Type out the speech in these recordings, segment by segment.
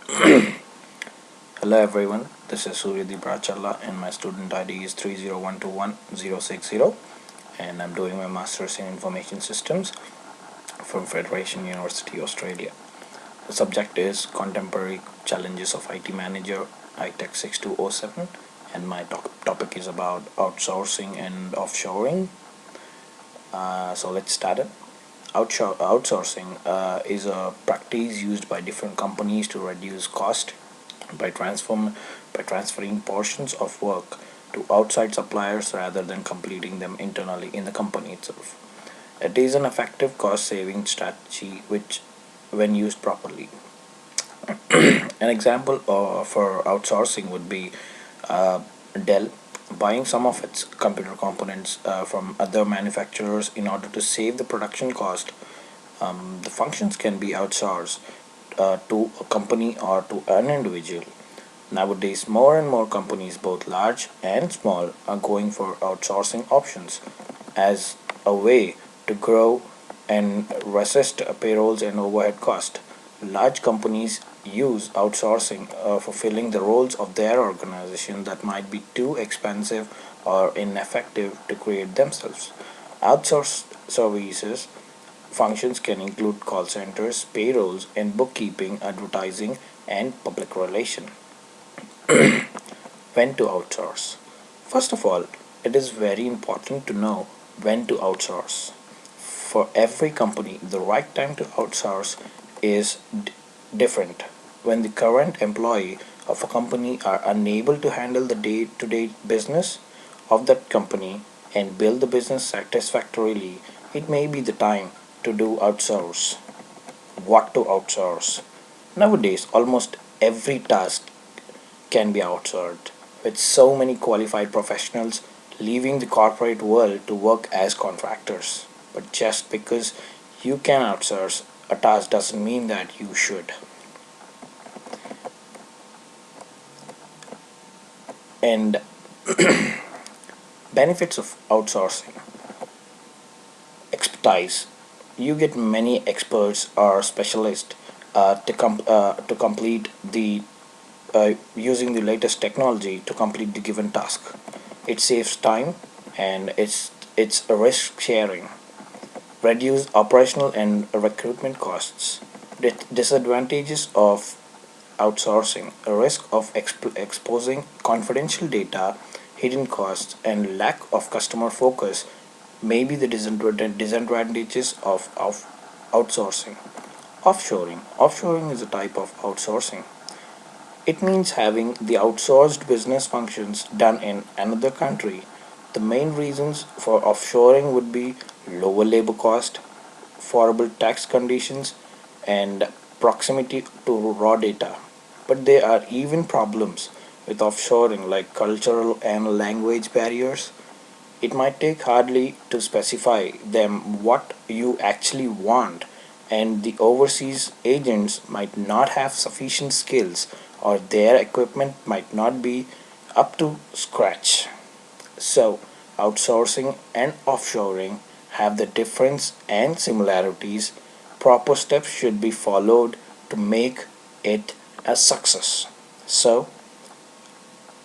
Hello everyone, this is Suryadeep Rachalla and my student ID is 30121-060 and I'm doing my Masters in Information Systems from Federation University, Australia. The subject is Contemporary Challenges of IT Manager, ITECH 6207, and my topic is about outsourcing and offshoring. So let's start it. Outsourcing is a practice used by different companies to reduce cost by transferring portions of work to outside suppliers rather than completing them internally in the company itself. It is an effective cost saving strategy which when used properly. An example for outsourcing would be uh, Dell buying some of its computer components from other manufacturers in order to save the production cost. The functions can be outsourced to a company or to an individual. Nowadays, more and more companies, both large and small, are going for outsourcing options as a way to grow and resist payrolls and overhead cost. Large companies use outsourcing for filling the roles of their organization that might be too expensive or ineffective to create themselves. Outsourced services functions can include call centers, payrolls, and bookkeeping, advertising, and public relation. When to outsource? First of all, it is very important to know when to outsource. For every company, the right time to outsource is different. When the current employee of a company are unable to handle the day-to-day business of that company and build the business satisfactorily, it may be the time to do outsource. What to outsource? Nowadays, almost every task can be outsourced, with so many qualified professionals leaving the corporate world to work as contractors. But just because you can outsource a task doesn't mean that you should. And benefits of outsourcing: expertise. You get many experts or specialists to complete the using the latest technology to complete the given task. It saves time and it's a risk sharing. Reduce operational and recruitment costs. Disadvantages of outsourcing: a risk of exposing confidential data, hidden costs, and lack of customer focus may be the disadvantages of outsourcing. Offshoring. Offshoring is a type of outsourcing. It means having the outsourced business functions done in another country. The main reasons for offshoring would be lower labor cost, favorable tax conditions, and proximity to raw data. But there are even problems with offshoring like cultural and language barriers. It might take hardly to specify them what you actually want, and the overseas agents might not have sufficient skills or their equipment might not be up to scratch. So, outsourcing and offshoring have the difference and similarities. Proper steps should be followed to make it a success. So,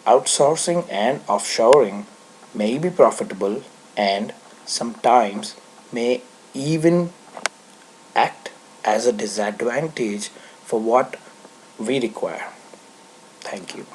outsourcing and offshoring may be profitable and sometimes may even act as a disadvantage for what we require. Thank you.